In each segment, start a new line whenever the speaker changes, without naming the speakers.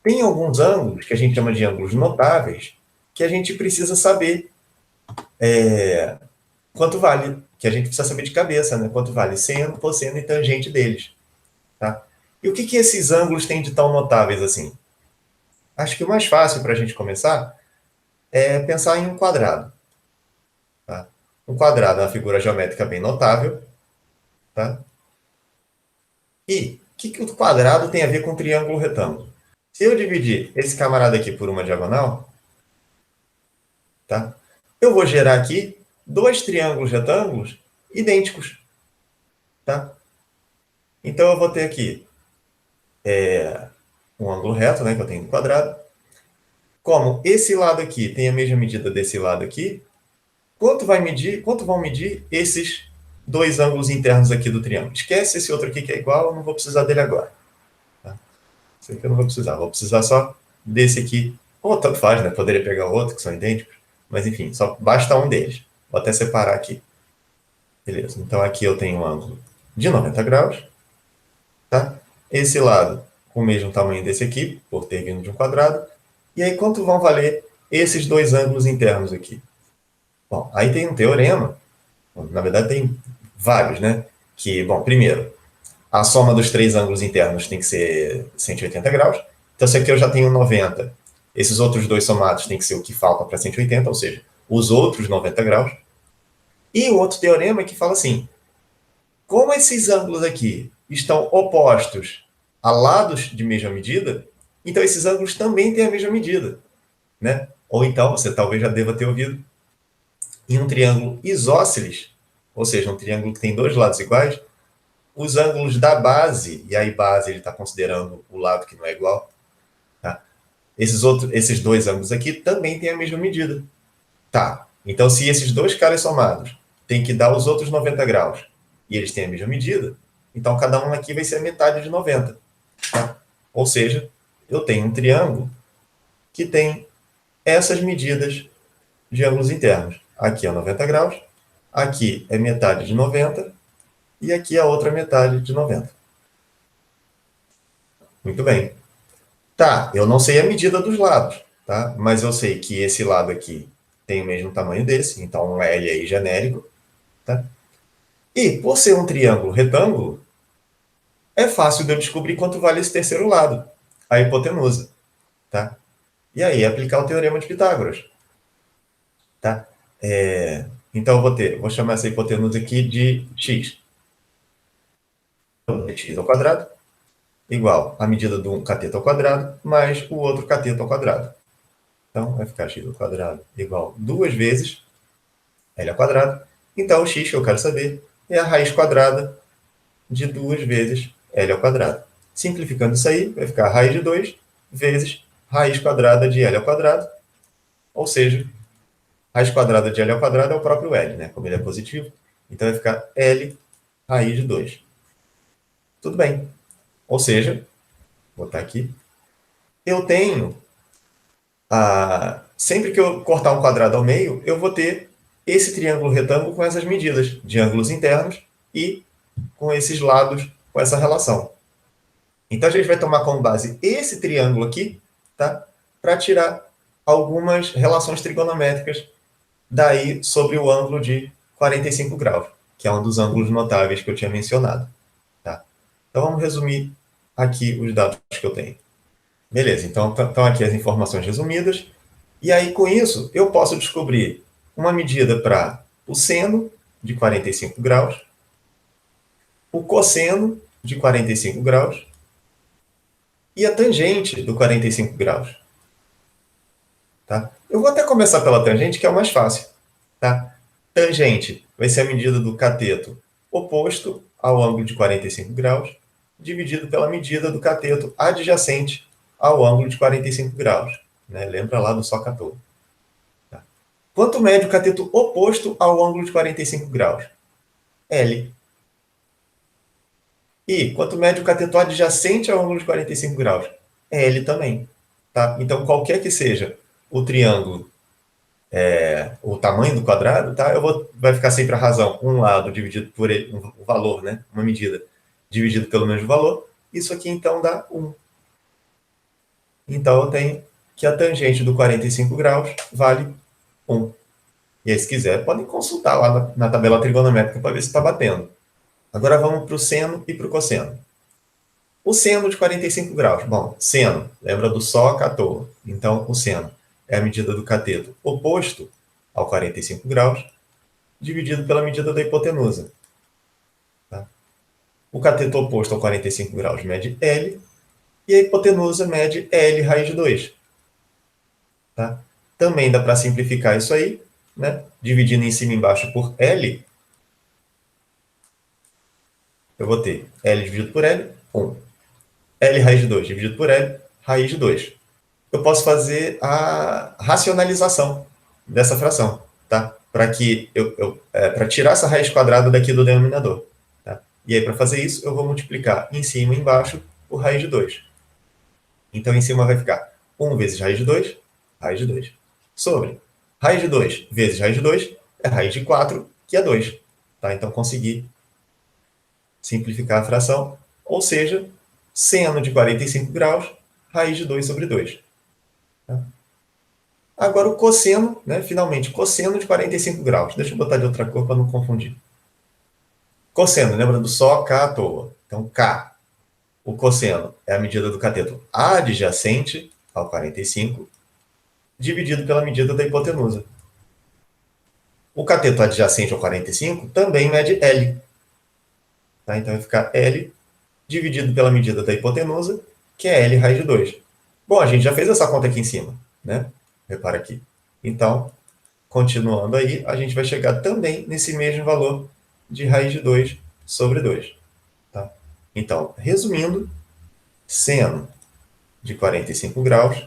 tem alguns ângulos, que a gente chama de ângulos notáveis, que a gente precisa saber quanto vale, que a gente precisa saber de cabeça, né? Quanto vale seno, cosseno e tangente deles. Tá? E o que esses ângulos têm de tão notáveis assim? Acho que o mais fácil para a gente começar é pensar em um quadrado. Tá? Um quadrado é uma figura geométrica bem notável. Tá? E o que o quadrado tem a ver com o triângulo retângulo? Se eu dividir esse camarada aqui por uma diagonal, tá? Eu vou gerar aqui dois triângulos retângulos idênticos. Tá? Então eu vou ter aqui um ângulo reto, né, que eu tenho no quadrado. Como esse lado aqui tem a mesma medida desse lado aqui, quanto vão medir esses dois ângulos internos aqui do triângulo? Esquece esse outro aqui que é igual, eu não vou precisar dele agora. Tá? Esse aqui eu não vou precisar só desse aqui. Ou tanto faz, né? Poderia pegar o outro, que são idênticos. Mas enfim, só basta um deles. Vou até separar aqui. Beleza, então aqui eu tenho um ângulo de 90 graus. Tá? Esse lado com o mesmo tamanho desse aqui, por ter vindo de um quadrado. E aí, quanto vão valer esses dois ângulos internos aqui? Bom, aí tem um teorema, na verdade tem vários, né? Que, bom, primeiro, a soma dos três ângulos internos tem que ser 180 graus. Então, se aqui eu já tenho 90, esses outros dois somados tem que ser o que falta para 180, ou seja, os outros 90 graus. E o outro teorema é que fala assim, como esses ângulos aqui estão opostos a lados de mesma medida, então esses ângulos também têm a mesma medida, né? Ou então, você talvez já deva ter ouvido, em um triângulo isósceles, ou seja, um triângulo que tem dois lados iguais, os ângulos da base, e aí base ele está considerando o lado que não é igual, tá? Esses dois ângulos aqui também têm a mesma medida. Tá, então se esses dois caras somados têm que dar os outros 90 graus, e eles têm a mesma medida, então cada um aqui vai ser a metade de 90. Tá? Ou seja, eu tenho um triângulo que tem essas medidas de ângulos internos. Aqui é 90 graus, aqui é metade de 90, e aqui é a outra metade de 90. Muito bem. Tá, eu não sei a medida dos lados, tá? Mas eu sei que esse lado aqui tem o mesmo tamanho desse, então um L aí genérico, tá? E, por ser um triângulo retângulo, é fácil de eu descobrir quanto vale esse terceiro lado, a hipotenusa, tá? E aí, aplicar o teorema de Pitágoras, tá? Então, vou chamar essa hipotenusa aqui de x. Então, x ao quadrado igual a medida de um cateto ao quadrado mais o outro cateto ao quadrado. Então, vai ficar x ao quadrado igual 2 vezes L ao quadrado. Então, o x que eu quero saber é a raiz quadrada de 2 vezes L ao quadrado. Simplificando isso aí, vai ficar a raiz de 2 vezes raiz quadrada de L ao quadrado. Ou seja, raiz quadrada de L ao quadrado é o próprio L, né? Como ele é positivo. Então, vai ficar L raiz de 2. Tudo bem. Ou seja, vou botar aqui, eu tenho sempre que eu cortar um quadrado ao meio, eu vou ter esse triângulo retângulo com essas medidas de ângulos internos e com esses lados, com essa relação. Então, a gente vai tomar como base esse triângulo aqui, tá? Para tirar algumas relações trigonométricas daí sobre o ângulo de 45 graus, que é um dos ângulos notáveis que eu tinha mencionado. Tá? Então, vamos resumir aqui os dados que eu tenho. Beleza, então estão aqui as informações resumidas. E aí, com isso, eu posso descobrir uma medida para o seno de 45 graus, o cosseno de 45 graus e a tangente do 45 graus. Tá? Eu vou até começar pela tangente, que é o mais fácil. Tá? Tangente vai ser a medida do cateto oposto ao ângulo de 45 graus, dividido pela medida do cateto adjacente ao ângulo de 45 graus. Né? Lembra lá do só 14. Tá? Quanto mede o cateto oposto ao ângulo de 45 graus? L. E quanto mede o cateto adjacente ao ângulo de 45 graus? L também. Tá? Então, qualquer que seja o triângulo, o tamanho do quadrado, tá? Vai ficar sempre a razão. Um lado dividido por ele, um valor, né? Uma medida, dividido pelo mesmo valor. Isso aqui, então, dá 1. Então, eu tenho que a tangente do 45 graus vale 1. E aí, se quiser, podem consultar lá na tabela trigonométrica para ver se está batendo. Agora vamos para o seno e para o cosseno. O seno de 45 graus. Bom, seno, lembra do só à toa. Então, o seno é a medida do cateto oposto ao 45 graus, dividido pela medida da hipotenusa. Tá? O cateto oposto ao 45 graus mede L, e a hipotenusa mede L raiz de 2. Tá? Também dá para simplificar isso aí, né? Dividindo em cima e embaixo por L, eu vou ter L dividido por L, 1. L raiz de 2 dividido por L, raiz de 2. Eu posso fazer a racionalização dessa fração, tá? Para que para tirar essa raiz quadrada daqui do denominador. Tá? E aí, para fazer isso, eu vou multiplicar em cima e embaixo por raiz de 2. Então, em cima vai ficar 1 vezes raiz de 2, sobre raiz de 2 vezes raiz de 2 é raiz de 4, que é 2. Tá? Então, consegui simplificar a fração, ou seja, seno de 45 graus, raiz de 2 sobre 2. Tá? Agora o cosseno, né, finalmente, cosseno de 45 graus. Deixa eu botar de outra cor para não confundir. Cosseno, lembra do só K à toa. Então, K, o cosseno é a medida do cateto adjacente ao 45, dividido pela medida da hipotenusa. O cateto adjacente ao 45 também mede L. Tá? Então, vai ficar L dividido pela medida da hipotenusa, que é L raiz de 2. Bom, a gente já fez essa conta aqui em cima, né? Repara aqui. Então, continuando aí, a gente vai chegar também nesse mesmo valor de raiz de 2 sobre 2. Tá? Então, resumindo, seno de 45 graus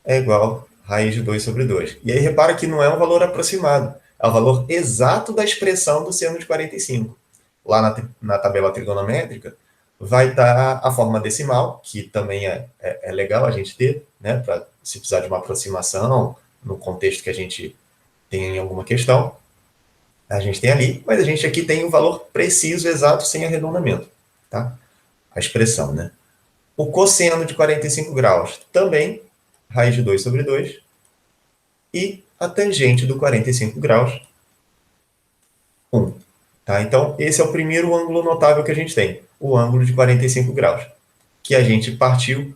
é igual a raiz de 2 sobre 2. E aí, repara que não é um valor aproximado, é o valor exato da expressão do seno de 45. Lá na tabela trigonométrica, vai estar a forma decimal, que também é legal a gente ter, né, para se precisar de uma aproximação no contexto que a gente tem em alguma questão. A gente tem ali, mas a gente aqui tem o valor preciso, exato, sem arredondamento. Tá? A expressão, né? O cosseno de 45 graus também, raiz de 2 sobre 2. E a tangente do 45 graus, 1. Tá? Então, esse é o primeiro ângulo notável que a gente tem, o ângulo de 45 graus, que a gente partiu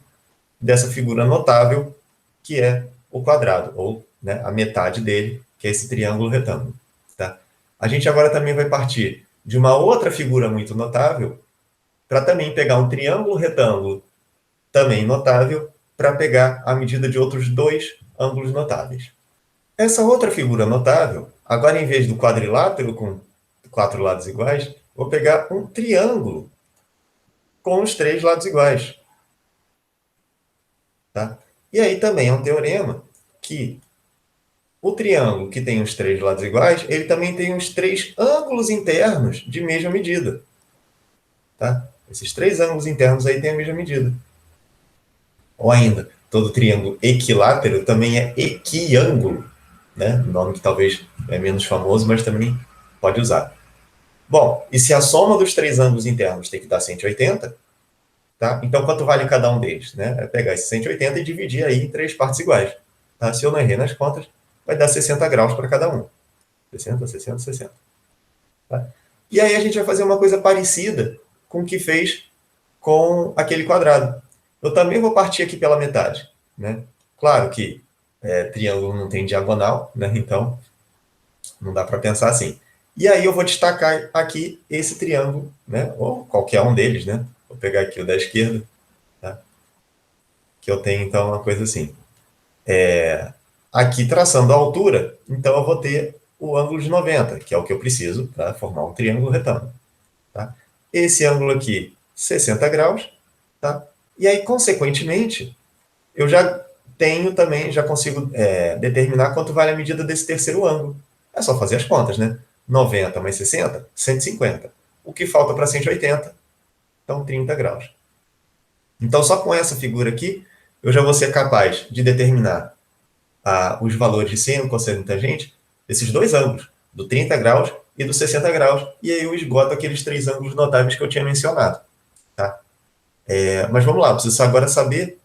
dessa figura notável, que é o quadrado, ou, né, a metade dele, que é esse triângulo retângulo. Tá? A gente agora também vai partir de uma outra figura muito notável, para também pegar um triângulo retângulo também notável, para pegar a medida de outros dois ângulos notáveis. Essa outra figura notável, agora em vez do quadrilátero com 4 lados iguais, vou pegar um triângulo com os 3 lados iguais. Tá? E aí também é um teorema que o triângulo que tem os 3 lados iguais, ele também tem os 3 ângulos internos de mesma medida. Tá? Esses 3 ângulos internos aí têm a mesma medida. Ou ainda, todo triângulo equilátero também é equiângulo, né? Nome que talvez é menos famoso, mas também pode usar. Bom, e se a soma dos 3 ângulos internos tem que dar 180, tá? Então quanto vale cada um deles? Né? É pegar esse 180 e dividir aí em 3 partes iguais. Tá? Se eu não errei nas contas, vai dar 60 graus para cada um. 60, 60, 60. Tá? E aí a gente vai fazer uma coisa parecida com o que fez com aquele quadrado. Eu também vou partir aqui pela metade. Né? Claro que triângulo não tem diagonal, né? Então não dá para pensar assim. E aí eu vou destacar aqui esse triângulo, né? Ou qualquer um deles, né? Vou pegar aqui o da esquerda, tá? Que eu tenho então uma coisa assim. Aqui traçando a altura, então eu vou ter o ângulo de 90, que é o que eu preciso para formar um triângulo retângulo. Tá? Esse ângulo aqui, 60 graus. Tá? E aí, consequentemente, eu já tenho também, já consigo determinar quanto vale a medida desse terceiro ângulo. É só fazer as contas, né? 90 mais 60, 150. O que falta para 180? Então, 30 graus. Então, só com essa figura aqui, eu já vou ser capaz de determinar os valores de seno, cosseno e tangente desses dois ângulos, do 30 graus e do 60 graus. E aí eu esgoto aqueles 3 ângulos notáveis que eu tinha mencionado. Tá? Mas vamos lá, eu preciso agora saber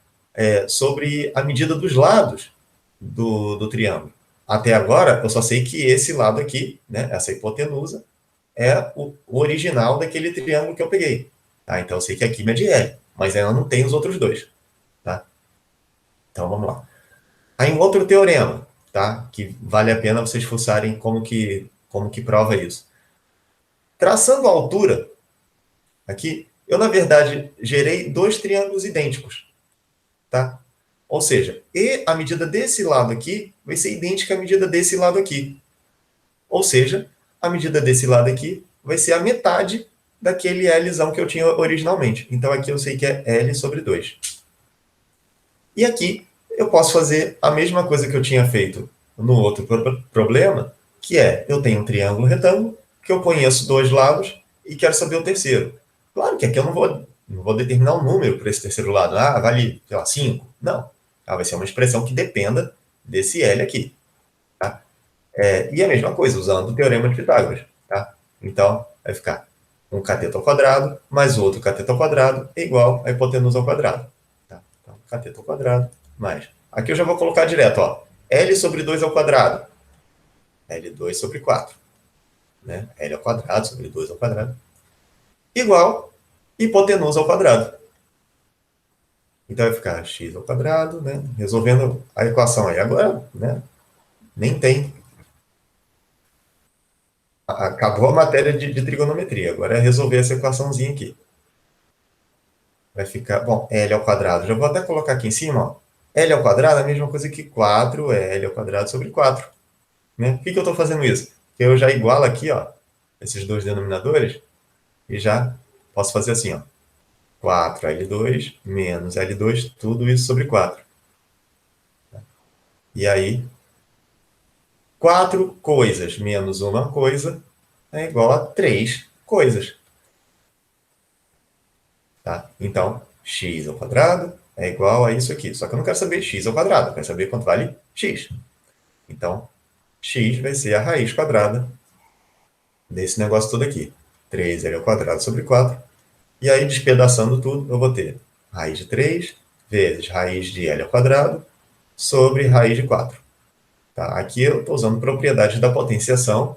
sobre a medida dos lados do triângulo. Até agora, eu só sei que esse lado aqui, né, essa hipotenusa, é o original daquele triângulo que eu peguei. Tá? Então, eu sei que aqui mede L, mas ainda não tem os outros dois. Tá? Então, vamos lá. Aí, um outro teorema, tá? Que vale a pena vocês fuçarem como que prova isso. Traçando a altura, aqui, eu, na verdade, gerei dois triângulos idênticos. Tá? Ou seja, e a medida desse lado aqui vai ser idêntica à medida desse lado aqui. Ou seja, a medida desse lado aqui vai ser a metade daquele Lzão que eu tinha originalmente. Então, aqui eu sei que é L sobre 2. E aqui eu posso fazer a mesma coisa que eu tinha feito no outro problema, que é, eu tenho um triângulo retângulo, que eu conheço dois lados e quero saber o terceiro. Claro que aqui eu não vou determinar um número para esse terceiro lado. Ah, vale, sei lá, 5. Não. Vai ser uma expressão que dependa desse L aqui. Tá? E a mesma coisa, usando o teorema de Pitágoras. Tá? Então, vai ficar um cateto ao quadrado mais outro cateto ao quadrado é igual a hipotenusa ao quadrado. Tá? Então, cateto ao quadrado mais. Aqui eu já vou colocar direto, ó. L sobre 2 ao quadrado. L2 sobre 4. Né? L ao quadrado sobre 2 ao quadrado. Igual hipotenusa ao quadrado. Então vai ficar x ao quadrado, né? Resolvendo a equação aí. Agora, né? Nem tem. Acabou a matéria de trigonometria. Agora é resolver essa equaçãozinha aqui. Vai ficar, bom, L ao quadrado. Já vou até colocar aqui em cima, ó. L ao quadrado é a mesma coisa que 4L ao quadrado sobre 4. Né? Por que eu estou fazendo isso? Porque eu já igualo aqui, ó, esses dois denominadores, e já posso fazer assim, ó. 4L2 menos L2, tudo isso sobre 4. E aí, 4 coisas menos uma coisa é igual a 3 coisas. Tá? Então, x ao quadrado é igual a isso aqui. Só que eu não quero saber x ao quadrado, eu quero saber quanto vale x. Então, x vai ser a raiz quadrada desse negócio todo aqui. 3L ao quadrado sobre 4. E aí, despedaçando tudo, eu vou ter raiz de 3 vezes raiz de L ao quadrado sobre raiz de 4. Tá? Aqui eu estou usando propriedades da potenciação.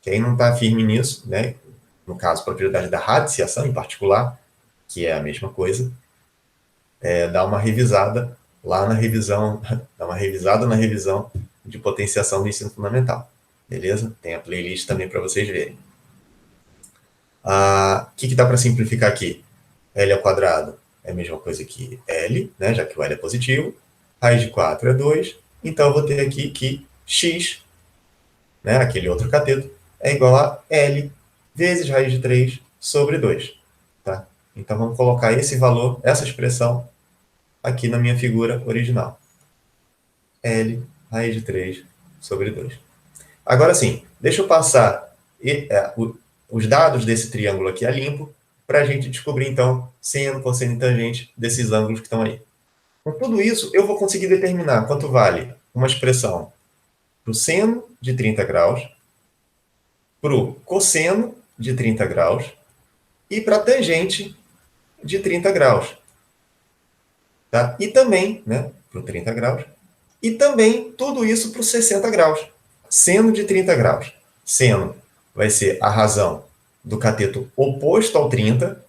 Quem não está firme nisso, né? No caso, propriedade da radiciação em particular, que é a mesma coisa, dá uma revisada lá na revisão, dá uma revisada na revisão de potenciação do ensino fundamental. Beleza? Tem a playlist também para vocês verem. O que dá para simplificar aqui? L ao quadrado é a mesma coisa que L, né, já que o L é positivo. Raiz de 4 é 2. Então, eu vou ter aqui que x, né, aquele outro cateto, é igual a L vezes raiz de 3 sobre 2. Tá? Então, vamos colocar esse valor, essa expressão, aqui na minha figura original. L raiz de 3 sobre 2. Agora sim, deixa eu passar os dados desse triângulo aqui a limpo, para a gente descobrir, então, seno, cosseno e tangente desses ângulos que estão aí. Com tudo isso, eu vou conseguir determinar quanto vale uma expressão para o seno de 30 graus, para o cosseno de 30 graus e para a tangente de 30 graus. Tá? E também, né, para o 30 graus, e também tudo isso para os 60 graus. Seno de 30 graus. Seno vai ser a razão do cateto oposto ao 30.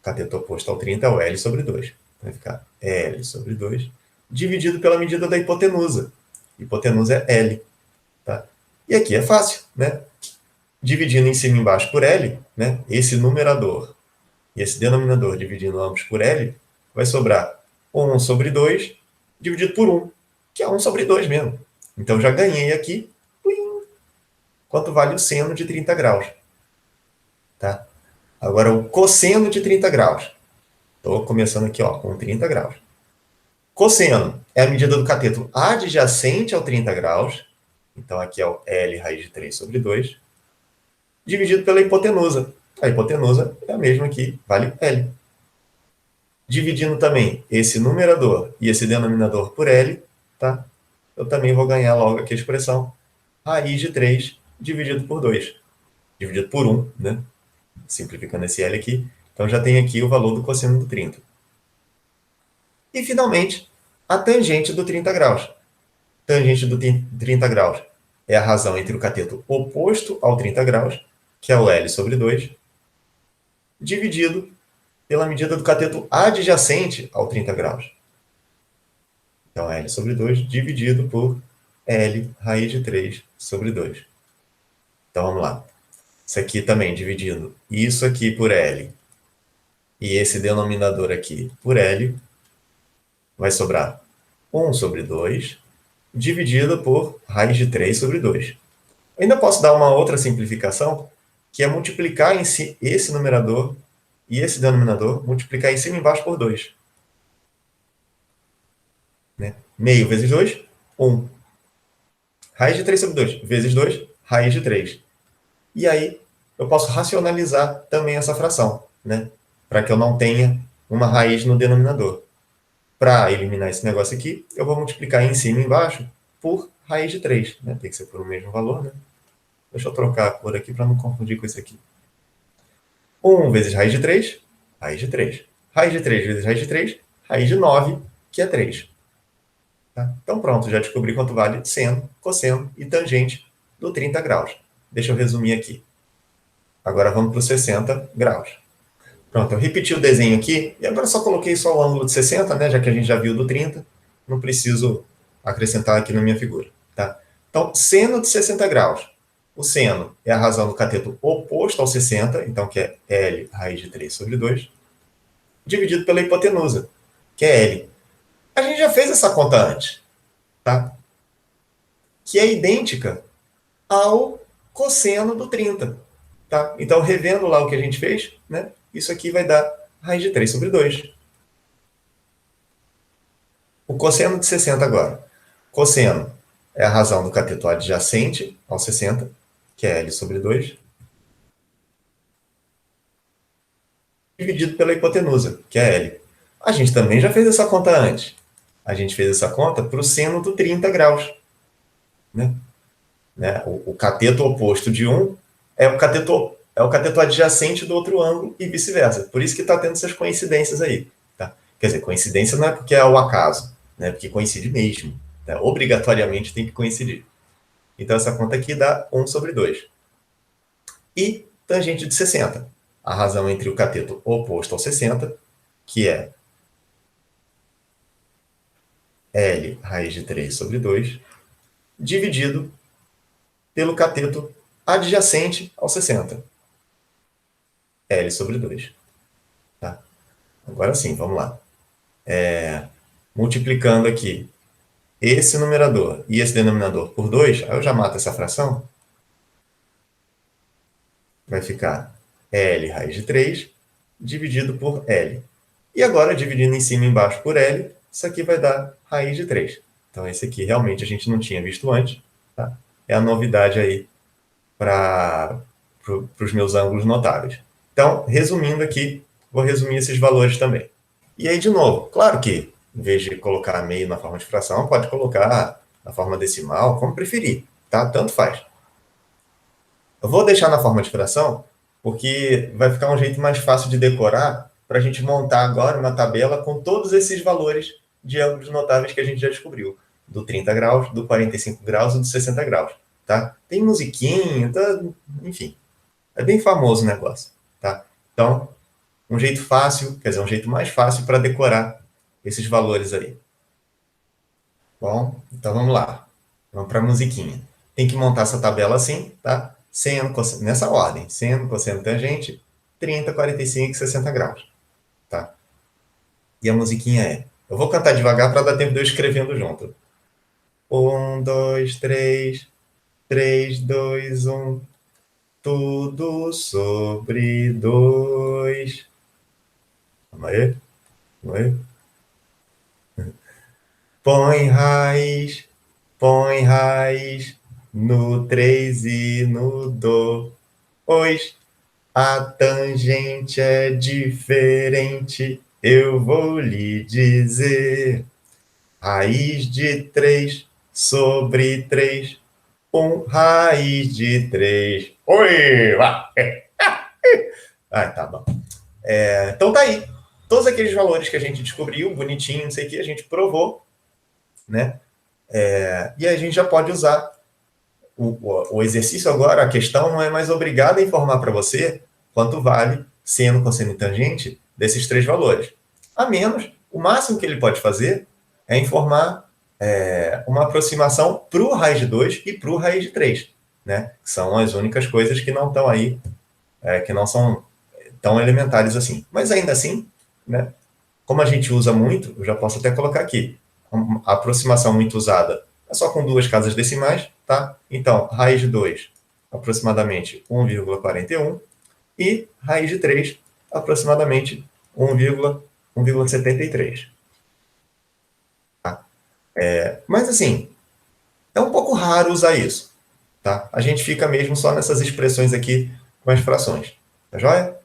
Cateto oposto ao 30 é o L sobre 2. Vai ficar L sobre 2, dividido pela medida da hipotenusa. Hipotenusa é L. Tá? E aqui é fácil, né? Dividindo em cima e embaixo por L, né? Esse numerador e esse denominador dividindo ambos por L, vai sobrar 1 sobre 2 dividido por 1, que é 1 sobre 2 mesmo. Então, já ganhei aqui quanto vale o seno de 30 graus. Tá? Agora, o cosseno de 30 graus. Estou começando aqui ó, com 30 graus. Cosseno é a medida do cateto adjacente ao 30 graus. Então, aqui é o L raiz de 3 sobre 2, dividido pela hipotenusa. A hipotenusa é a mesma aqui, vale L. Dividindo também esse numerador e esse denominador por L, tá? Eu também vou ganhar logo aqui a expressão raiz de 3 dividido por 2. Dividido por 1, né? Simplificando esse L aqui. Então, já tem aqui o valor do cosseno do 30. E, finalmente, a tangente do 30 graus. Tangente do 30 graus é a razão entre o cateto oposto ao 30 graus, que é o L sobre 2, dividido pela medida do cateto adjacente ao 30 graus. Então, L sobre 2 dividido por L raiz de 3 sobre 2. Então, vamos lá. Isso aqui também dividindo isso aqui por L e esse denominador aqui por L, vai sobrar 1 sobre 2 dividido por raiz de 3 sobre 2. Eu ainda posso dar uma outra simplificação, que é multiplicar em si esse numerador e esse denominador, multiplicar em cima e embaixo por 2. Né? Meio vezes 2, 1. Raiz de 3 sobre 2 vezes 2, raiz de 3. E aí eu posso racionalizar também essa fração, né? Para que eu não tenha uma raiz no denominador. Para eliminar esse negócio aqui, eu vou multiplicar em cima e embaixo por raiz de 3. Né? Tem que ser por o mesmo valor, né? Deixa eu trocar a cor aqui para não confundir com esse aqui. 1 vezes raiz de 3, raiz de 3. Raiz de 3 vezes raiz de 3, raiz de 9, que é 3. Tá? Então pronto, já descobri quanto vale seno, cosseno e tangente do 30 graus. Deixa eu resumir aqui. Agora vamos para os 60 graus. Pronto, eu repeti o desenho aqui, e agora só coloquei só o ângulo de 60, né, já que a gente já viu do 30, não preciso acrescentar aqui na minha figura. Tá? Então, seno de 60 graus. O seno é a razão do cateto oposto ao 60, então que é L raiz de 3 sobre 2, dividido pela hipotenusa, que é L. A gente já fez essa conta antes, tá? Que é idêntica ao cosseno do 30. Tá? Então, revendo lá o que a gente fez, né, isso aqui vai dar raiz de 3 sobre 2. O cosseno de 60 agora. Cosseno é a razão do cateto adjacente ao 60, que é L sobre 2, dividido pela hipotenusa, que é L. A gente também já fez essa conta antes. A gente fez essa conta para o seno do 30 graus. Né? O cateto oposto de um é o cateto adjacente do outro ângulo e vice-versa. Por isso que está tendo essas coincidências aí. Tá? Quer dizer, coincidência não é porque é o acaso, né? Porque coincide mesmo. Tá? Obrigatoriamente tem que coincidir. Então, essa conta aqui dá 1 sobre 2. E tangente de 60. A razão entre o cateto oposto ao 60, que é L raiz de 3 sobre 2, dividido pelo cateto adjacente ao 60. L sobre 2. Tá? Agora sim, vamos lá. Multiplicando aqui esse numerador e esse denominador por 2, aí eu já mato essa fração. Vai ficar L raiz de 3 dividido por L. E agora, dividindo em cima e embaixo por L, isso aqui vai dar raiz de 3. Então, esse aqui realmente a gente não tinha visto antes. Tá? É a novidade aí para os meus ângulos notáveis. Então, resumindo aqui, vou resumir esses valores também. E aí, de novo, claro que, em vez de colocar meio na forma de fração, pode colocar na forma decimal, como preferir, tá? Tanto faz. Eu vou deixar na forma de fração, porque vai ficar um jeito mais fácil de decorar para a gente montar agora uma tabela com todos esses valores de ângulos notáveis que a gente já descobriu. Do 30 graus, do 45 graus e do 60 graus. Tá? Tem musiquinha, tá? Enfim. É bem famoso o negócio. Tá? Então, um jeito fácil, quer dizer, um jeito mais fácil para decorar esses valores aí. Bom, então vamos lá. Vamos para a musiquinha. Tem que montar essa tabela assim, tá? Seno, cosseno, nessa ordem. Seno, cosseno, tangente, 30, 45 e 60 graus. Tá? E a musiquinha é... Eu vou cantar devagar para dar tempo de eu escrevendo junto. 1, 2, 3, 3, 2, 1. Tudo sobre 2. Vamos aí? Vamos aí? Põe raiz no 3 e no 2. A tangente é diferente, eu vou lhe dizer. Raiz de 3 sobre 3. Raiz de 3. Oi! Ah, tá bom. Então tá aí. todos aqueles valores que a gente descobriu, bonitinho, não sei o que, a gente provou, né? E a gente já pode usar o exercício agora, a questão não é mais obrigada a informar para você quanto vale seno, cosseno e tangente desses três valores. A menos, o máximo que ele pode fazer é informar uma aproximação para o raiz de 2 e para o raiz de 3, né? Que são as únicas coisas que não estão aí, que não são tão elementares assim. Mas ainda assim, né? Como a gente usa muito, eu já posso até colocar aqui, a aproximação muito usada é só com duas casas decimais, tá? Então, raiz de 2, aproximadamente 1,41, e raiz de 3, aproximadamente 1,73. Tá? Mas, assim, é um pouco raro usar isso, tá? A gente fica mesmo só nessas expressões aqui com as frações, tá joia?